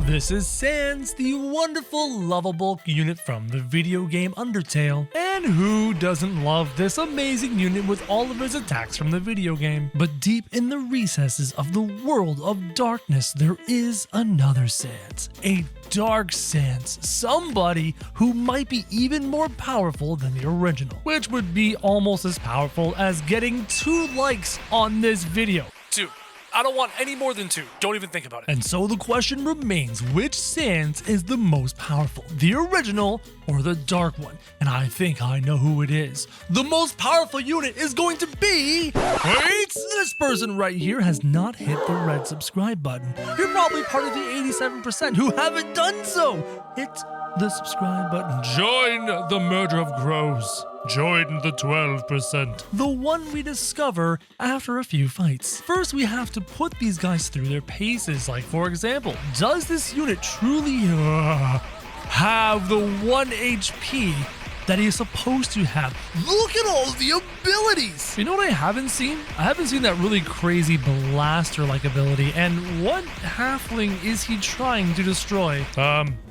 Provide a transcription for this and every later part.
this is SANS, the wonderful, lovable unit from the video game Undertale. And who doesn't love this amazing unit with all of his attacks from the video game? But deep in the recesses of the world of darkness, there is another SANS, a dark SANS, somebody who might be even more powerful than the original, which would be almost as powerful as getting 2 likes on this video. 2. I don't want any more than 2. Don't even think about it. And so the question remains, which SANS is the most powerful? The original or the dark one? And I think I know who it is. The most powerful unit is going to be... Wait! This person right here has not hit the red subscribe button. You're probably part of the 87% who haven't done so. Hit the subscribe button. Join the murder of crows. Join the 12%. The one we discover after a few fights. First, we have to put these guys through their paces. Like, for example, does this unit truly have the 1 HP that he is supposed to have? Look at all the abilities! You know what I haven't seen? I haven't seen that really crazy blaster-like ability. And what halfling is he trying to destroy?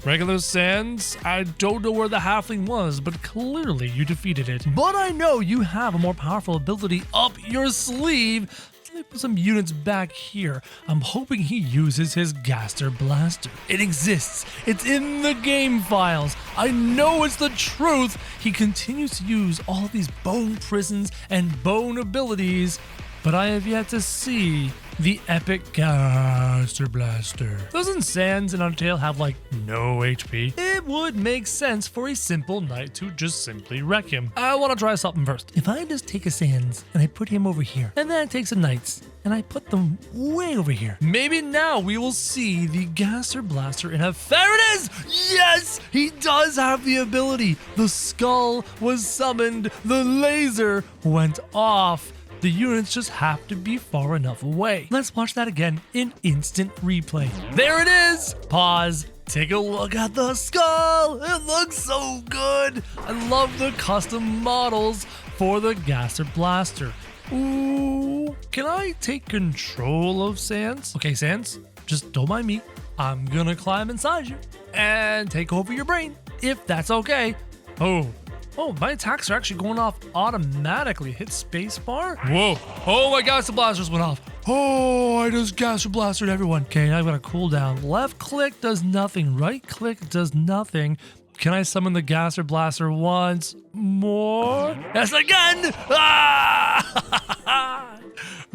Regular SANS? I don't know where the halfling was, but clearly you defeated it. But I know you have a more powerful ability up your sleeve. Let me put some units back here. I'm hoping he uses his Gaster Blaster. It exists. It's in the game files. I know it's the truth. He continues to use all of these bone prisons and bone abilities, but I have yet to see the epic Gaster Blaster. Doesn't SANS and Undertale have like no HP? It would make sense for a simple knight to just simply wreck him. I want to try something first. If I just take a SANS and I put him over here, and then I take some knights and I put them way over here, maybe now we will see the Gaster Blaster in effect. There it is! Yes! He does have the ability. The skull was summoned. The laser went off. The units just have to be far enough away. Let's watch that again in instant replay. There it is! Pause. Take a look at the skull. It looks so good. I love the custom models for the Gaster Blaster. Ooh, can I take control of SANS? Okay, SANS, just don't mind me. I'm gonna climb inside you and take over your brain, if that's okay. Oh, my attacks are actually going off automatically. Hit spacebar. Whoa. Oh my gosh, the blasters went off. Oh, I just Gaster Blastered everyone. Okay, I've got a cooldown. Left click does nothing. Right click does nothing. Can I summon the Gaster Blaster once more? Yes, again! Ah!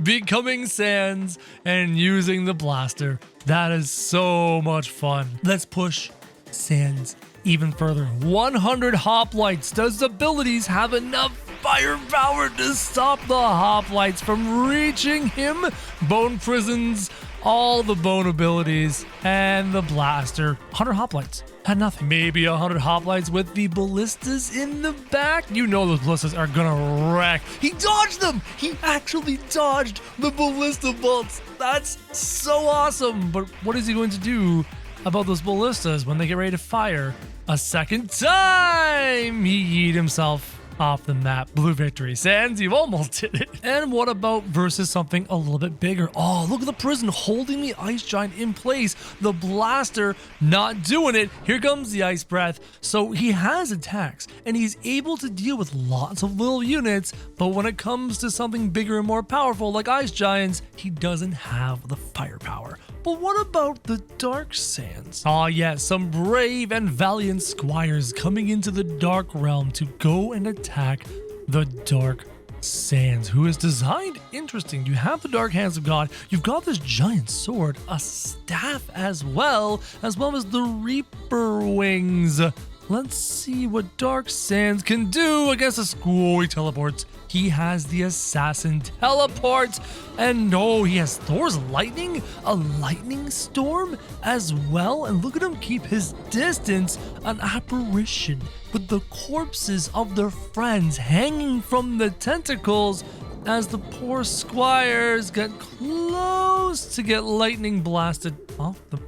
Becoming SANS and using the blaster. That is so much fun. Let's push SANS even further. 100 hoplites. Does abilities have enough firepower to stop the hoplites from reaching him? Bone prisons, all the bone abilities, and the blaster. 100 hoplites. Had nothing. Maybe 100 hoplites with the ballistas in the back. You know those ballistas are gonna wreck. He dodged them! He actually dodged the ballista bolts. That's so awesome. But what is he going to do about those ballistas when they get ready to fire a second time? He yeeted himself off the map. Blue victory. SANS, you almost did it. And what about versus something a little bit bigger? Oh, look at the prison holding the ice giant in place. The blaster not doing it. Here comes the ice breath. So he has attacks and he's able to deal with lots of little units, but when it comes to something bigger and more powerful like ice giants, he doesn't have the firepower. But what about the dark SANS? Oh yes, some brave and valiant squires coming into the dark realm to go and attack the dark SANS, who is designed interesting. You have the dark hands of God, you've got this giant sword, a staff as well as the Reaper wings. Let's see what dark SANS can do against the squirrely teleports. He has the assassin teleport, and oh, he has Thor's lightning, a lightning storm as well. And look at him keep his distance, an apparition with the corpses of their friends hanging from the tentacles as the poor squires get close to get lightning blasted off the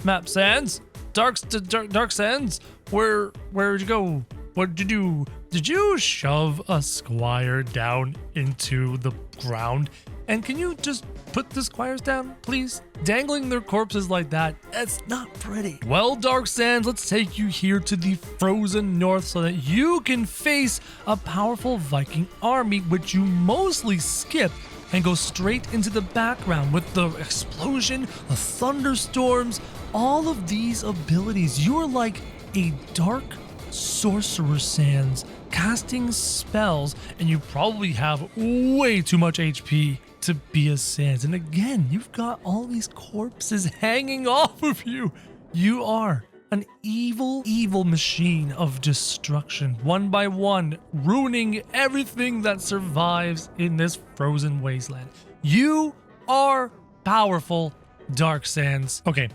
map. SANS? Dark SANS? Where'd you go? What'd you do? Did you shove a squire down into the ground And can you just put the squires down, please? Dangling their corpses like that, it's not pretty. Well, Dark Sands, let's take you here to the frozen north so that you can face a powerful Viking army, which you mostly skip and go straight into the background with the explosion, the thunderstorms, all of these abilities. You're like a dark sorcerer, Sans, casting spells, and you probably have way too much HP to be a Sans. And again, you've got all these corpses hanging off of you. You are an evil, evil machine of destruction, one by one, ruining everything that survives in this frozen wasteland. You are powerful, Dark Sands. Okay,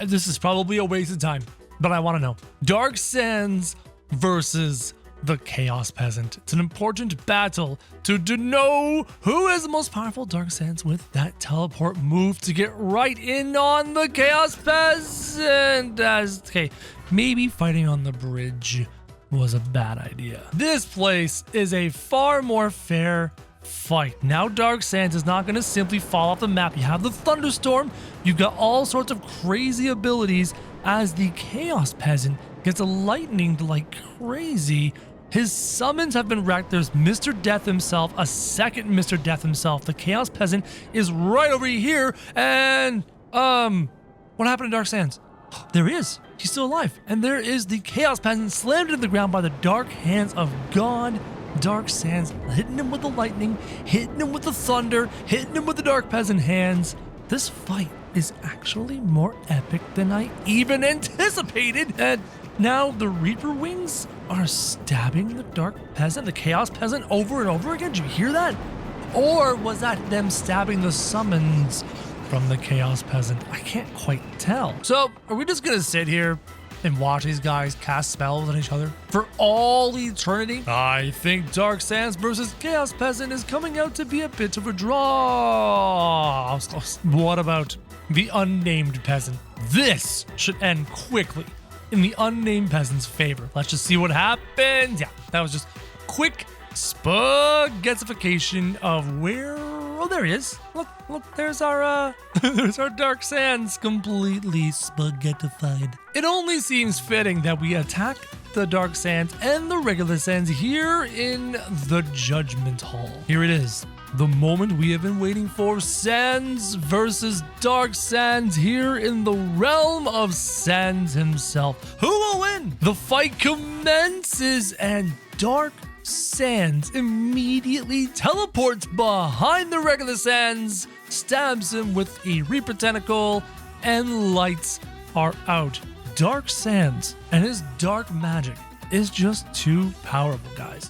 this is probably a waste of time, but I want to know. Dark Sands versus the Chaos Peasant. It's an important battle to know who is the most powerful Dark Sands with that teleport move to get right in on the Chaos Peasant. Okay, maybe fighting on the bridge was a bad idea. This place is a far more fair fight. Now Dark Sands is not going to simply fall off the map. You have the thunderstorm. You've got all sorts of crazy abilities as the Chaos Peasant gets lightning like crazy. His summons have been wrecked. There's Mr. Death himself, a second Mr. Death himself. The Chaos Peasant is right over here. And, what happened to Dark Sands? There he is. He's still alive. And there is the Chaos Peasant slammed into the ground by the dark hands of God. Dark Sands hitting him with the lightning, hitting him with the thunder, hitting him with the Dark Peasant hands. This fight is actually more epic than I even anticipated. And now the Reaper Wings are stabbing the Dark Peasant, the Chaos Peasant, over and over again. Did you hear that? Or was that them stabbing the summons from the Chaos Peasant? I can't quite tell. So are we just gonna sit here and watch these guys cast spells on each other for all eternity? I think Dark Sands versus Chaos Peasant is coming out to be a bit of a draw. What about the unnamed peasant? This should end quickly in the unnamed peasant's favor. Let's just see what happens. Yeah, that was just quick spaghettification of where... Oh, there he is. Look, there's our there's our Dark Sands completely spaghettified. It only seems fitting that we attack the Dark Sands and the regular Sands here in the Judgement Hall. Here it is. The moment we have been waiting for, Sans versus Dark Sands here in the realm of Sans himself. Who will win? The fight commences and Dark Sans immediately teleports behind the regular Sans, stabs him with a Reaper Tentacle, and lights are out. Dark Sans and his dark magic is just too powerful, guys.